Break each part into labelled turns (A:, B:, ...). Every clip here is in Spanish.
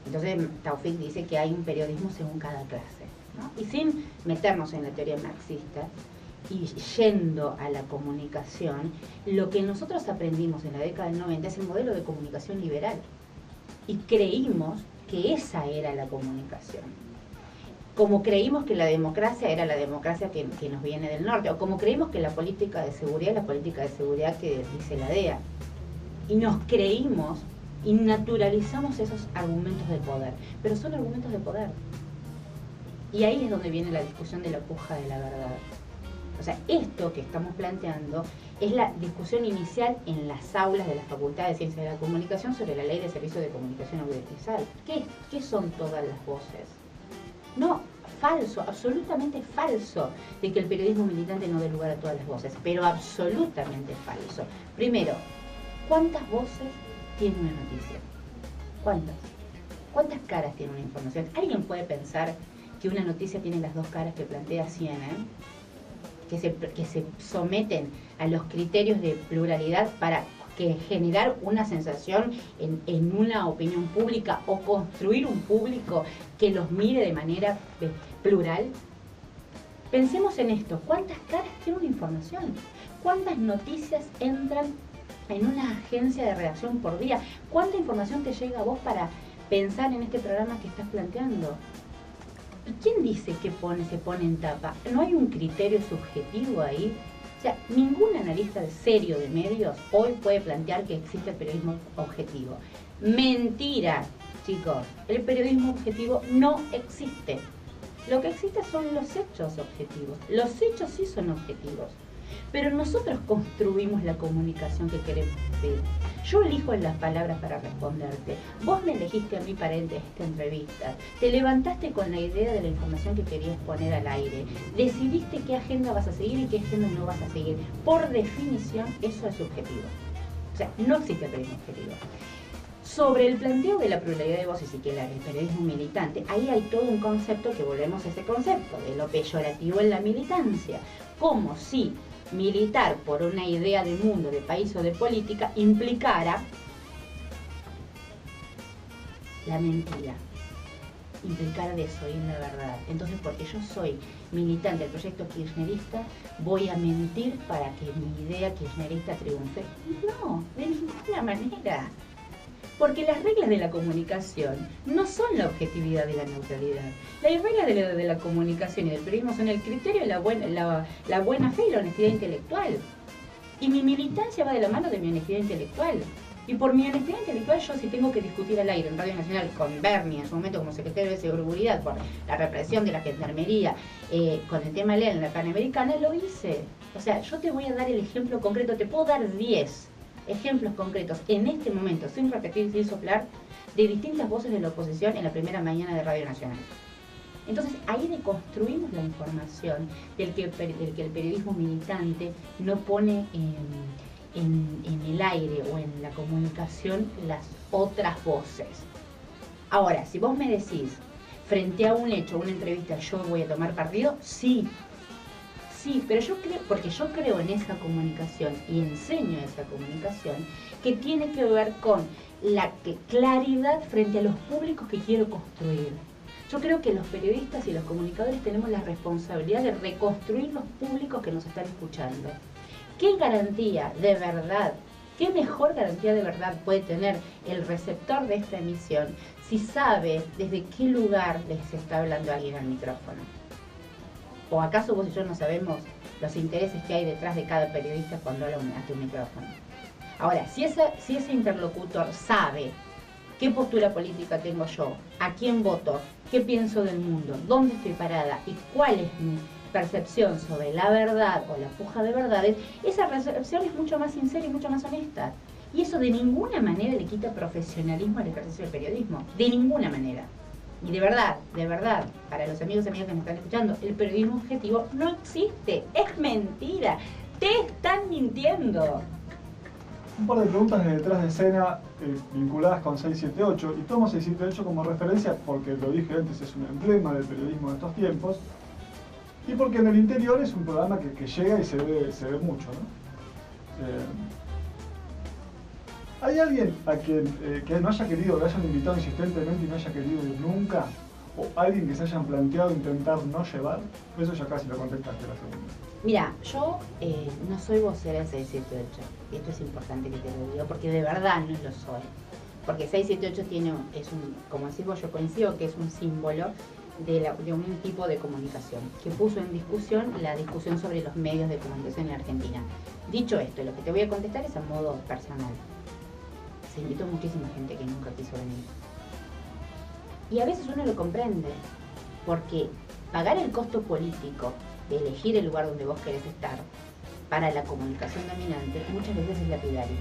A: Entonces Taufik dice que hay un periodismo según cada clase, ¿no? Y sin meternos en la teoría marxista y yendo a la comunicación, lo que nosotros aprendimos en la década del 90 es el modelo de comunicación liberal. Y creímos que esa era la comunicación. Como creímos que la democracia era la democracia que nos viene del norte, o como creímos que la política de seguridad es la política de seguridad que dice la DEA. Y nos creímos y naturalizamos esos argumentos de poder, pero son argumentos de poder. Y ahí es donde viene la discusión de la puja de la verdad. O sea, esto que estamos planteando es la discusión inicial en las aulas de la Facultad de Ciencias de la Comunicación sobre la Ley de Servicios de Comunicación Audiovisual. ¿Qué son todas las voces? No, falso, absolutamente falso, de que el periodismo militante no dé lugar a todas las voces, pero absolutamente falso. Primero, ¿cuántas voces tiene una noticia? ¿Cuántas? ¿Cuántas caras tiene una información? ¿Alguien puede pensar que una noticia tiene las dos caras que plantea CNN? Que se someten a los criterios de pluralidad para generar una sensación en una opinión pública o construir un público que los mire de manera plural. Pensemos en esto, ¿cuántas caras tiene una información? ¿Cuántas noticias entran en una agencia de redacción por día? ¿Cuánta información te llega a vos para pensar en este programa que estás planteando? ¿Y quién dice que se pone en tapa? ¿No hay un criterio subjetivo ahí? O sea, ningún analista serio de medios hoy puede plantear que existe el periodismo objetivo. Mentira, chicos. El periodismo objetivo no existe. Lo que existe son los hechos objetivos. Los hechos sí son objetivos. Pero nosotros construimos la comunicación que queremos decir. Yo elijo las palabras para responderte. Vos me elegiste a mí para esta entrevista. Te levantaste con la idea de la información que querías poner al aire. Decidiste qué agenda vas a seguir y qué agenda no vas a seguir. Por definición, eso es subjetivo. O sea, no existe el periodismo objetivo. Sobre el planteo de la pluralidad de voces y que el periodismo militante, ahí hay todo un concepto que volvemos a ese concepto de lo peyorativo en la militancia. Como si militar por una idea de mundo, de país o de política implicara la mentira, implicara desoír la verdad. Entonces, porque yo soy militante del proyecto kirchnerista, voy a mentir para que mi idea kirchnerista triunfe. No, de ninguna manera. Porque las reglas de la comunicación no son la objetividad y la neutralidad. Las reglas de la comunicación y del periodismo son el criterio de la buena fe y la honestidad intelectual. Y mi militancia va de la mano de mi honestidad intelectual. Y por mi honestidad intelectual, yo si tengo que discutir al aire en Radio Nacional con Bernie, en su momento como secretario de Seguridad, por la represión de la gendarmería, con el tema legal en la Panamericana, lo hice. O sea, yo te voy a dar el ejemplo concreto, te puedo dar 10 ejemplos concretos en este momento, sin repetir y sin soplar, de distintas voces de la oposición en la primera mañana de Radio Nacional. Entonces ahí deconstruimos la información del que el periodismo militante no pone en el aire o en la comunicación las otras voces. Ahora, si vos me decís, frente a un hecho, una entrevista, yo voy a tomar partido, sí. Sí, pero porque yo creo en esa comunicación y enseño esa comunicación que tiene que ver con la claridad frente a los públicos que quiero construir. Yo creo que los periodistas y los comunicadores tenemos la responsabilidad de reconstruir los públicos que nos están escuchando. ¿Qué garantía de verdad, qué mejor garantía de verdad puede tener el receptor de esta emisión si sabe desde qué lugar les está hablando alguien al micrófono? ¿O acaso vos y yo no sabemos los intereses que hay detrás de cada periodista cuando habla a tu micrófono? Ahora, si ese interlocutor sabe qué postura política tengo yo, a quién voto, qué pienso del mundo, dónde estoy parada y cuál es mi percepción sobre la verdad o la puja de verdades, esa percepción es mucho más sincera y mucho más honesta. Y eso de ninguna manera le quita profesionalismo al ejercicio del periodismo. De ninguna manera. Y de verdad, para los amigos y amigas que me están escuchando, el periodismo objetivo no existe, es mentira, te están mintiendo.
B: Un par de preguntas de detrás de escena vinculadas con 678, y tomo 678 como referencia porque lo dije antes, es un emblema del periodismo de estos tiempos, y porque en el interior es un programa que llega y se ve mucho, ¿no? ¿Hay alguien a quien que no haya querido, que hayan invitado insistentemente y no haya querido ir nunca? ¿O alguien que se hayan planteado intentar no llevar? Eso ya casi lo contestaste la segunda.
A: Mira, yo no soy vocera de 678, y esto es importante que te lo diga, porque de verdad no lo soy. Porque 678 como decimos, yo coincido que es un símbolo de un tipo de comunicación, que puso en discusión la discusión sobre los medios de comunicación en Argentina. Dicho esto, lo que te voy a contestar es a modo personal. Se invitó muchísima gente que nunca quiso venir. Y a veces uno lo comprende, porque pagar el costo político de elegir el lugar donde vos querés estar para la comunicación dominante muchas veces es lapidario.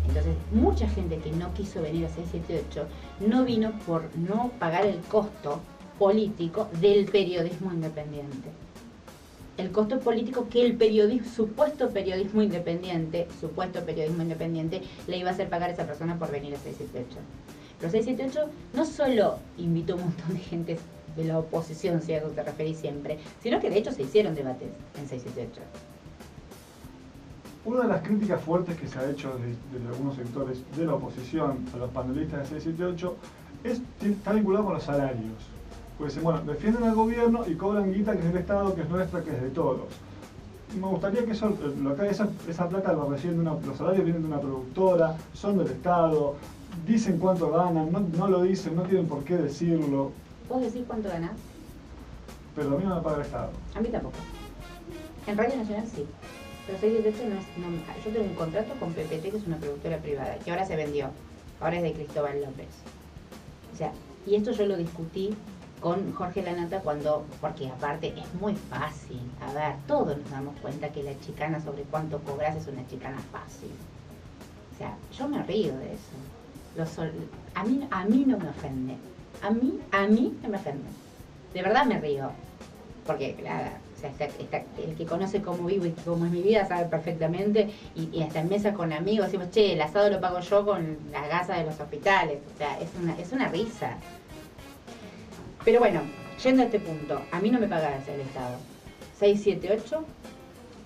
A: Entonces, mucha gente que no quiso venir a 678 no vino por no pagar el costo político del periodismo independiente. El costo político que el supuesto periodismo independiente le iba a hacer pagar a esa persona por venir a 678. Pero 678 no solo invitó a un montón de gente de la oposición, si a eso te referís siempre, sino que de hecho se hicieron debates en 678.
B: Una de las críticas fuertes que se ha hecho de algunos sectores de la oposición a los panelistas de 678 está vinculado con los salarios. Porque dicen, bueno, defienden al gobierno y cobran guita que es del Estado, que es nuestra, que es de todos. Y me gustaría que esa plata la reciben los salarios vienen de una productora, son del Estado, dicen cuánto ganan, no lo dicen, no tienen por qué decirlo.
A: ¿Vos decís cuánto ganás?
B: Pero a mí no me paga el Estado.
A: A mí tampoco. En Radio Nacional sí. Pero 678 yo tengo un contrato con PPT, que es una productora privada, que ahora se vendió. Ahora es de Cristóbal López. O sea, y esto yo lo discutí con Jorge Lanata porque aparte es muy fácil. A ver, todos nos damos cuenta que la chicana sobre cuánto cobras es una chicana fácil. O sea, yo me río de eso. A mí no me ofende. A mí no me ofende. De verdad me río. Porque, claro, o sea, el que conoce cómo vivo y cómo es mi vida sabe perfectamente, y hasta en mesa con amigos decimos, che, el asado lo pago yo con la gasa de los hospitales. O sea, es una risa. Pero bueno, yendo a este punto, a mí no me paga el Estado. 678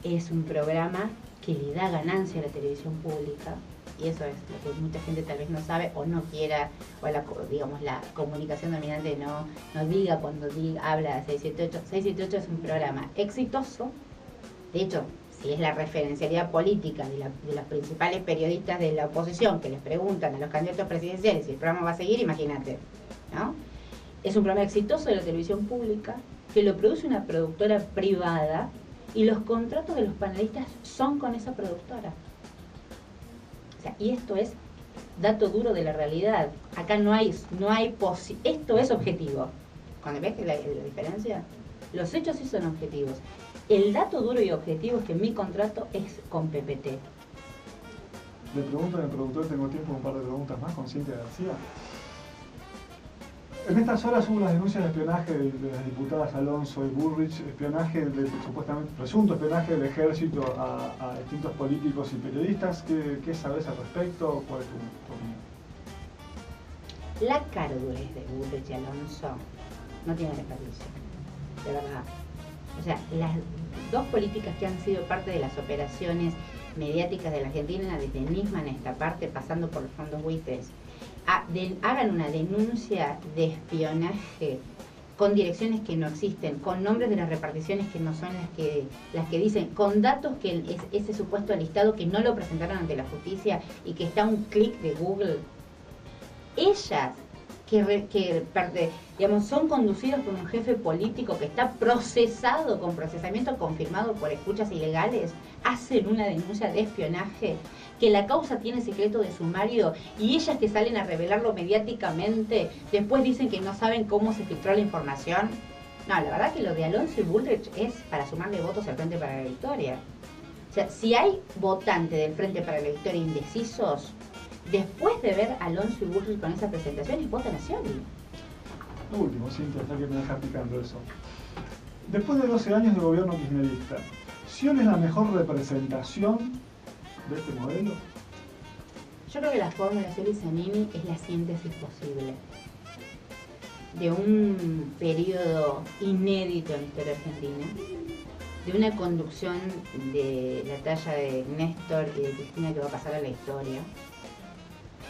A: es un programa que le da ganancia a la televisión pública, y eso es lo que mucha gente tal vez no sabe o no quiera, o la comunicación dominante no diga cuando habla de 678. 678 es un programa exitoso. De hecho, si es la referencialidad política de los principales periodistas de la oposición que les preguntan a los candidatos presidenciales si el programa va a seguir, imagínate, ¿no? Es un programa exitoso de la televisión pública que lo produce una productora privada, y los contratos de los panelistas son con esa productora. O sea, y esto es dato duro de la realidad. Acá esto es objetivo. Cuando ves que la diferencia, los hechos sí son objetivos. El dato duro y objetivo es que mi contrato es con PPT.
B: Le pregunto al productor, tengo tiempo, un par de preguntas más con Cintia García. En estas horas hubo unas denuncias de espionaje de las diputadas Alonso y Bullrich, supuestamente presunto espionaje del ejército a distintos políticos y periodistas. ¿Qué sabes al respecto? ¿Cuál es tu opinión?
A: La cardurez de Bullrich y Alonso no tiene desperdicio, de verdad. O sea, las dos políticas que han sido parte de las operaciones mediáticas de la Argentina, desde Nisman en esta parte, pasando por los fondos buitres, hagan una denuncia de espionaje con direcciones que no existen, con nombres de las reparticiones que no son las que dicen, con datos que ese supuesto alistado que no lo presentaron ante la justicia y que está a un clic de Google. Ellas digamos, son conducidos por un jefe político que está procesado con procesamiento confirmado por escuchas ilegales, hacen una denuncia de espionaje, que la causa tiene secreto de sumario, y ellas que salen a revelarlo mediáticamente después dicen que no saben cómo se filtró la información. No, la verdad que lo de Alonso y Bullrich es para sumarle votos al Frente para la Victoria. O sea, si hay votantes del Frente para la Victoria indecisos, después de ver a Alonso y Bullrich con esas presentaciones, votan a Scioli.
B: Lo último, Cintia, ya que me deja picando eso. Después de 12 años de gobierno kirchnerista, ¿Scioli es la mejor representación de este modelo?
A: Yo creo que la fórmula Scioli-Zanini es la síntesis posible de un periodo inédito en la historia argentina, de una conducción de la talla de Néstor y de Cristina que va a pasar a la historia,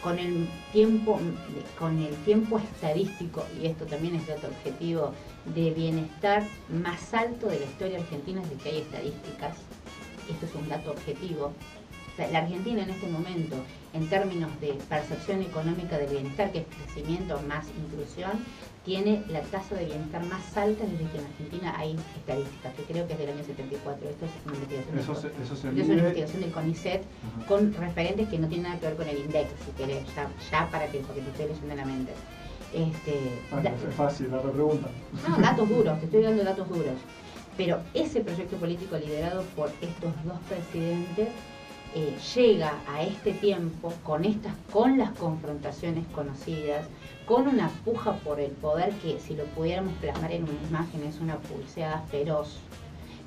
A: con el tiempo estadístico, y esto también es dato objetivo, de bienestar más alto de la historia argentina desde que hay estadísticas. Esto es un dato objetivo. O sea, la Argentina en este momento, en términos de percepción económica del bienestar, que es crecimiento más inclusión, tiene la tasa de bienestar más alta desde que en Argentina hay estadísticas, que creo que es del año 74. Esto es una investigación, es una investigación del CONICET, con referentes que no tienen nada que ver con el INDEC, si querés, ya porque te estoy leyendo la mente.
B: Es fácil la repregunta.
A: No, datos duros, te estoy dando datos duros. Pero ese proyecto político liderado por estos dos presidentes llega a este tiempo con las confrontaciones conocidas, con una puja por el poder que, si lo pudiéramos plasmar en una imagen, es una pulseada feroz.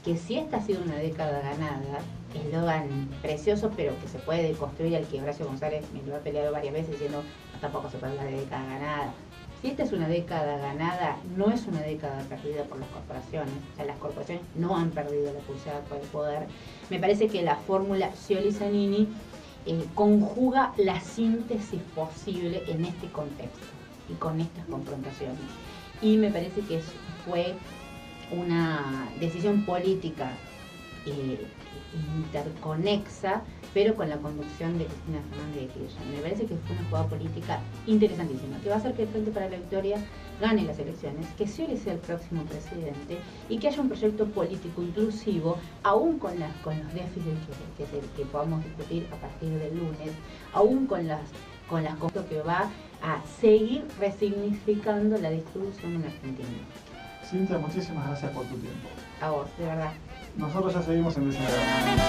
A: Que si esta ha sido una década ganada, eslogan precioso, pero que se puede deconstruir, al que Horacio González me lo ha peleado varias veces diciendo no, tampoco se puede hablar de década ganada. Si esta es una década ganada, no es una década perdida por las corporaciones. O sea, las corporaciones no han perdido la pulseada por el poder. Me parece que la fórmula Scioli-Zanini conjuga la síntesis posible en este contexto y con estas confrontaciones. Y me parece que fue una decisión política interconexa, pero con la conducción de Cristina Fernández de Kirchner. Me parece que fue una jugada política interesantísima, que va a hacer que el Frente para la Victoria gane las elecciones, que Scioli sea el próximo presidente y que haya un proyecto político inclusivo, aún con los déficits que podamos discutir a partir del lunes, aún con las cosas que va a seguir resignificando la distribución en Argentina.
B: Cintia, muchísimas gracias por tu tiempo.
A: A vos, de verdad.
B: Nosotros ya seguimos en Desenredando.